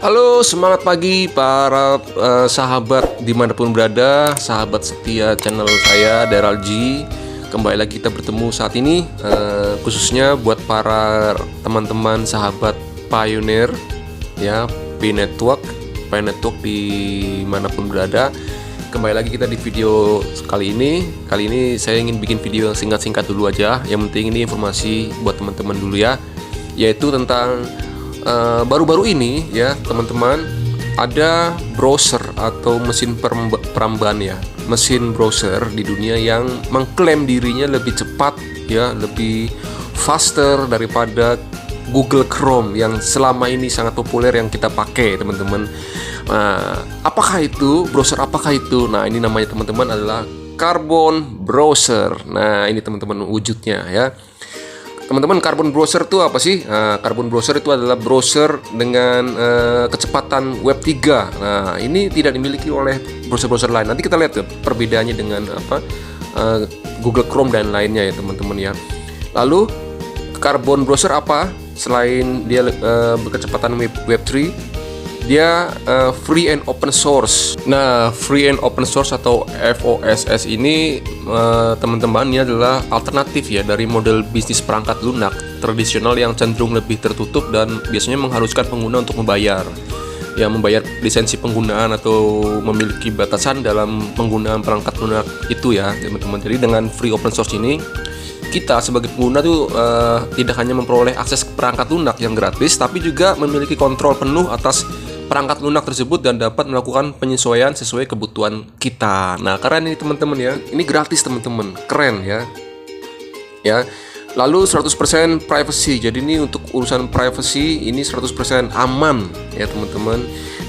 Halo, semangat pagi para sahabat dimanapun berada, sahabat setia channel saya Daryl G. Kembali lagi kita bertemu saat ini, khususnya buat para teman-teman sahabat Pioneer, ya, Pi Network dimanapun berada. Kembali lagi kita di video kali ini. Kali ini saya ingin bikin video yang singkat-singkat dulu aja. Yang penting ini informasi buat teman-teman dulu ya, yaitu tentang baru-baru ini ya teman-teman, ada browser atau mesin peramban ya, mesin browser di dunia yang mengklaim dirinya lebih cepat ya, lebih faster daripada Google Chrome yang selama ini sangat populer yang kita pakai teman-teman. Apakah itu browser? Apakah itu? Nah, ini namanya teman-teman adalah Carbon Browser. Nah, ini teman-teman wujudnya ya. Teman-teman, Carbon Browser itu apa sih? Carbon Browser itu adalah browser dengan kecepatan Web 3. Nah, ini tidak dimiliki oleh browser-browser lain. Nanti kita lihat tuh perbedaannya dengan Google Chrome dan lainnya ya teman-teman ya. Lalu Carbon Browser apa? Selain dia berkecepatan Web 3, dia free and open source. Nah, free and open source atau FOSS ini teman-teman, ini adalah alternatif ya dari model bisnis perangkat lunak tradisional yang cenderung lebih tertutup dan biasanya mengharuskan pengguna untuk membayar lisensi penggunaan atau memiliki batasan dalam penggunaan perangkat lunak itu ya teman-teman. Jadi dengan free open source ini, kita sebagai pengguna tuh tidak hanya memperoleh akses ke perangkat lunak yang gratis, tapi juga memiliki kontrol penuh atas perangkat lunak tersebut dan dapat melakukan penyesuaian sesuai kebutuhan kita. Nah, keren ini teman-teman ya. Ini gratis teman-teman, keren ya. Ya. Lalu 100% privacy. Jadi ini untuk urusan privacy ini 100% aman ya teman-teman.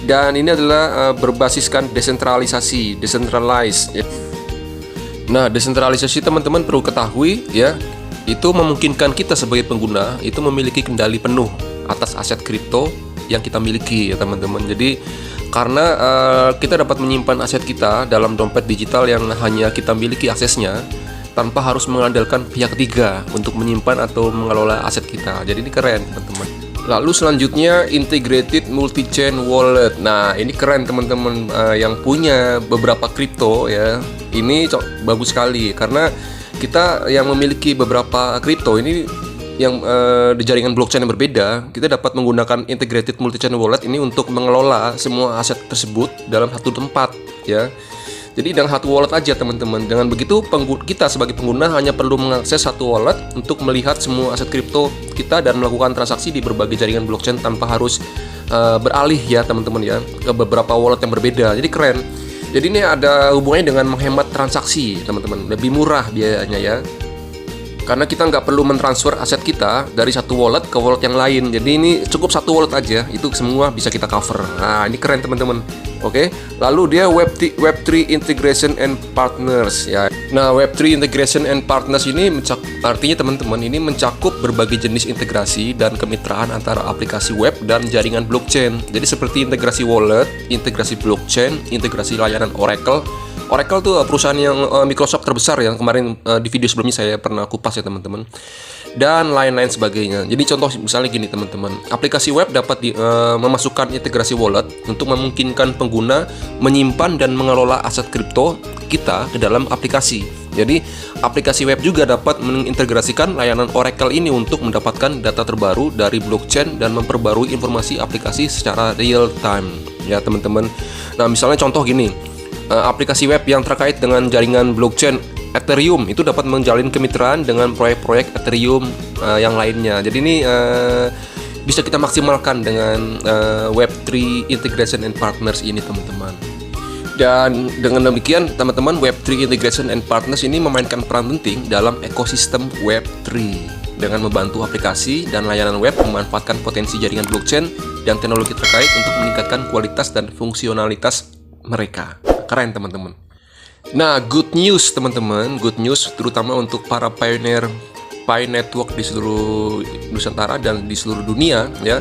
Dan ini adalah berbasiskan desentralisasi, decentralized ya. Nah, desentralisasi teman-teman perlu ketahui ya, itu memungkinkan kita sebagai pengguna itu memiliki kendali penuh atas aset kripto yang kita miliki ya teman-teman. Jadi karena kita dapat menyimpan aset kita dalam dompet digital yang hanya kita miliki aksesnya tanpa harus mengandalkan pihak ketiga untuk menyimpan atau mengelola aset kita. Jadi ini keren teman-teman. Lalu selanjutnya integrated multi-chain wallet. Nah, ini keren teman-teman, yang punya beberapa kripto ya. Ini bagus sekali karena kita yang memiliki beberapa kripto ini yang di jaringan blockchain yang berbeda, kita dapat menggunakan integrated multi-chain wallet ini untuk mengelola semua aset tersebut dalam satu tempat ya. Jadi dengan satu wallet aja teman-teman. Dengan begitu kita sebagai pengguna hanya perlu mengakses satu wallet untuk melihat semua aset kripto kita dan melakukan transaksi di berbagai jaringan blockchain tanpa harus beralih ya teman-teman ya ke beberapa wallet yang berbeda. Jadi keren. Jadi ini ada hubungannya dengan menghemat transaksi teman-teman. Lebih murah biayanya ya. Karena kita nggak perlu mentransfer aset kita dari satu wallet ke wallet yang lain. Jadi ini cukup satu wallet aja, itu semua bisa kita cover. Nah, ini keren teman-teman. Oke. Lalu dia Web3 Integration and Partners ya. Nah, Web3 Integration and Partners ini artinya teman-teman ini mencakup berbagai jenis integrasi dan kemitraan antara aplikasi web dan jaringan blockchain. Jadi seperti integrasi wallet, integrasi blockchain, integrasi layanan Oracle. Oracle tuh perusahaan yang Microsoft terbesar yang kemarin di video sebelumnya saya pernah kupas ya teman-teman, dan lain-lain sebagainya. Jadi contoh misalnya gini teman-teman, aplikasi web dapat memasukkan integrasi wallet untuk memungkinkan pengguna menyimpan dan mengelola aset kripto kita ke dalam aplikasi. Jadi aplikasi web juga dapat mengintegrasikan layanan Oracle ini untuk mendapatkan data terbaru dari blockchain dan memperbarui informasi aplikasi secara real time ya teman-teman. Nah, misalnya contoh gini, aplikasi web yang terkait dengan jaringan blockchain Ethereum itu dapat menjalin kemitraan dengan proyek-proyek Ethereum yang lainnya. Jadi ini bisa kita maksimalkan dengan Web3 Integration and Partners ini teman-teman. Dan dengan demikian teman-teman, Web3 Integration and Partners ini memainkan peran penting dalam ekosistem Web3 dengan membantu aplikasi dan layanan web memanfaatkan potensi jaringan blockchain dan teknologi terkait untuk meningkatkan kualitas dan fungsionalitas mereka. Keren teman-teman. Nah, good news teman-teman, good news terutama untuk para pioneer Pi Network di seluruh Nusantara dan di seluruh dunia ya.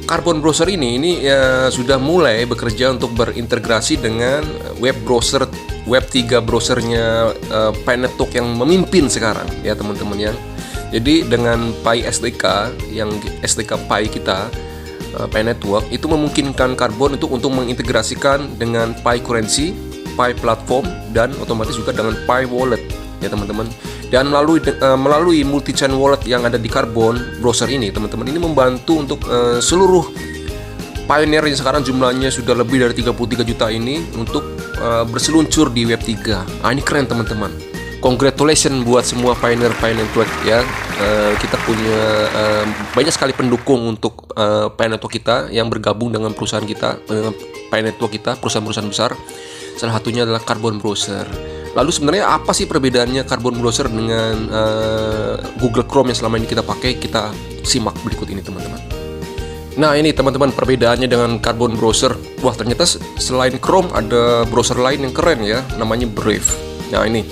Carbon Browser ini ya sudah mulai bekerja untuk berintegrasi dengan web browser Web 3 browsernya Pi Network yang memimpin sekarang ya teman-teman ya. Jadi dengan Pi SDK yang SDK Pi kita Pi Network itu memungkinkan Carbon untuk mengintegrasikan dengan Pi Currency, Pi Platform, dan otomatis juga dengan Pi Wallet ya teman-teman. Dan melalui multi-chain wallet yang ada di Carbon browser ini teman-teman, ini membantu untuk seluruh pioneer yang sekarang jumlahnya sudah lebih dari 33 juta ini untuk berseluncur di Web 3. Ini keren teman-teman. Congratulations buat semua pioneer network ya. Kita punya banyak sekali pendukung untuk Pi Network kita yang bergabung dengan perusahaan kita, dengan Pi Network kita, perusahaan-perusahaan besar. Salah satunya adalah Carbon Browser. Lalu sebenarnya apa sih perbedaannya Carbon Browser dengan Google Chrome yang selama ini kita pakai? Kita simak berikut ini teman-teman. Nah ini teman-teman perbedaannya dengan Carbon Browser. Wah ternyata selain Chrome ada browser lain yang keren ya, namanya Brave. Nah ini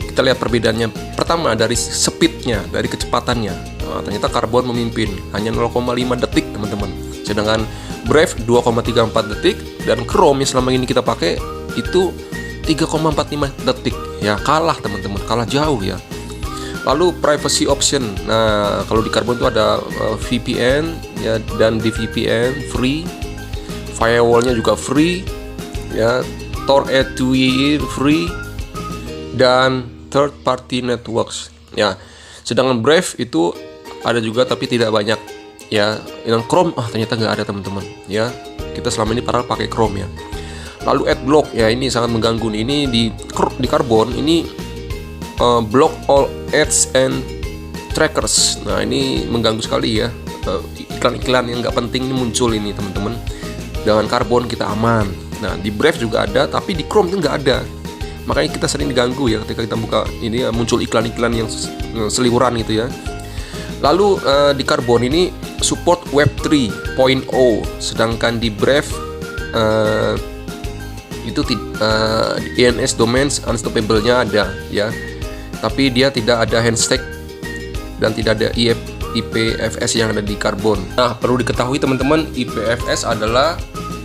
kita lihat perbedaannya. Pertama dari speednya, dari kecepatannya. Nah, ternyata Carbon memimpin hanya 0,5 detik teman-teman. Sedangkan Brave 2,34 detik dan Chrome yang selama ini kita pakai itu 3,45 detik ya, kalah teman-teman, kalah jauh ya. Lalu privacy option. Nah, kalau di Carbon itu ada VPN ya, dan di VPN free, firewallnya juga free ya, Tor A2 free, dan third party networks ya. Sedangkan Brave itu ada juga tapi tidak banyak ya. Yang Chrome ternyata nggak ada teman-teman ya. Kita selama ini padahal pakai Chrome ya. Lalu adblock ya, ini sangat mengganggu nih. Ini di Carbon ini block all ads and trackers. Nah ini mengganggu sekali ya. Iklan-iklan yang nggak penting ini muncul ini teman-teman. Dengan Carbon kita aman. Nah di Brave juga ada, tapi di Chrome itu nggak ada. Makanya kita sering diganggu ya ketika kita buka ini muncul iklan-iklan yang seliweran gitu ya. Lalu di Carbon ini support Web 3.0, sedangkan di Brave itu DNS domains unstoppable-nya ada ya, tapi dia tidak ada handshake dan tidak ada IPFS yang ada di Carbon. Nah perlu diketahui teman-teman, IPFS adalah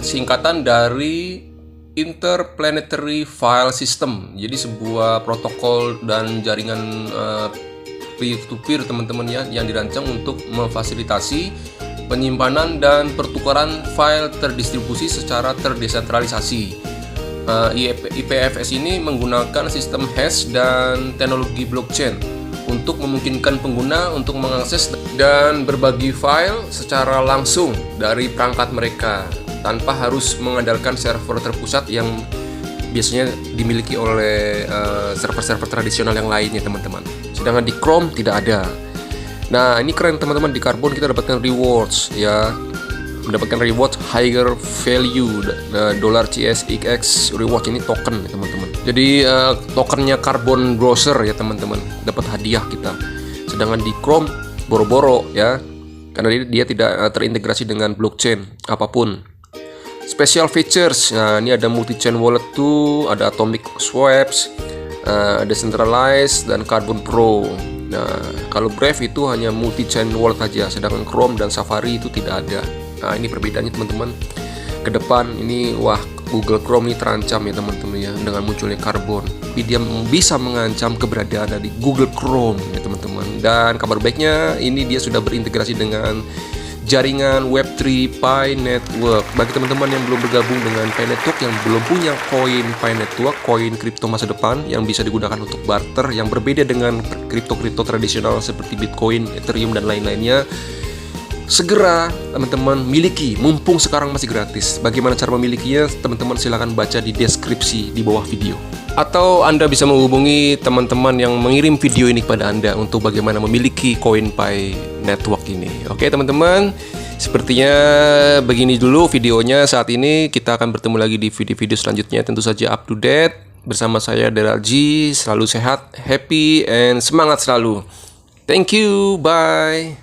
singkatan dari Interplanetary File System. Jadi sebuah protokol dan jaringan peer-to-peer teman-teman ya, yang dirancang untuk memfasilitasi penyimpanan dan pertukaran file terdistribusi secara terdesentralisasi. IPFS ini menggunakan sistem hash dan teknologi blockchain untuk memungkinkan pengguna untuk mengakses dan berbagi file secara langsung dari perangkat mereka tanpa harus mengandalkan server terpusat yang biasanya dimiliki oleh server-server tradisional yang lainnya teman-teman. Sedangkan di Chrome tidak ada. Nah ini keren teman-teman, di Carbon kita dapatkan rewards ya, mendapatkan reward higher value $CSX reward. Ini token ya teman-teman. Jadi tokennya Carbon Browser ya teman-teman, dapat hadiah kita. Sedangkan di Chrome boro-boro ya, karena dia tidak terintegrasi dengan blockchain apapun. Special features. Nah ini ada multi-chain wallet tuh, ada atomic swaps, ada centralized dan Carbon Pro. Nah kalau Brave itu hanya multi-chain wallet aja, sedangkan Chrome dan Safari itu tidak ada. Nah ini perbedaannya teman-teman. Ke depan ini Google Chrome ini terancam ya teman-teman ya, dengan munculnya Carbon. Tapi dia bisa mengancam keberadaan dari Google Chrome ya teman-teman. Dan kabar baiknya ini dia sudah berintegrasi dengan jaringan Web3 Pi Network. Bagi teman-teman yang belum bergabung dengan Pi Network, yang belum punya koin Pi Network, koin kripto masa depan yang bisa digunakan untuk barter yang berbeda dengan kripto-kripto tradisional seperti Bitcoin, Ethereum dan lain-lainnya, segera teman-teman miliki, mumpung sekarang masih gratis. Bagaimana cara memilikinya? Teman-teman silahkan baca di deskripsi di bawah video. Atau Anda bisa menghubungi teman-teman yang mengirim video ini kepada Anda untuk bagaimana memiliki koin Pi Network ini. Oke teman-teman, sepertinya begini dulu videonya saat ini. Kita akan bertemu lagi di video-video selanjutnya, tentu saja up to date. Bersama saya Daryl G, selalu sehat, happy, and semangat selalu. Thank you, bye.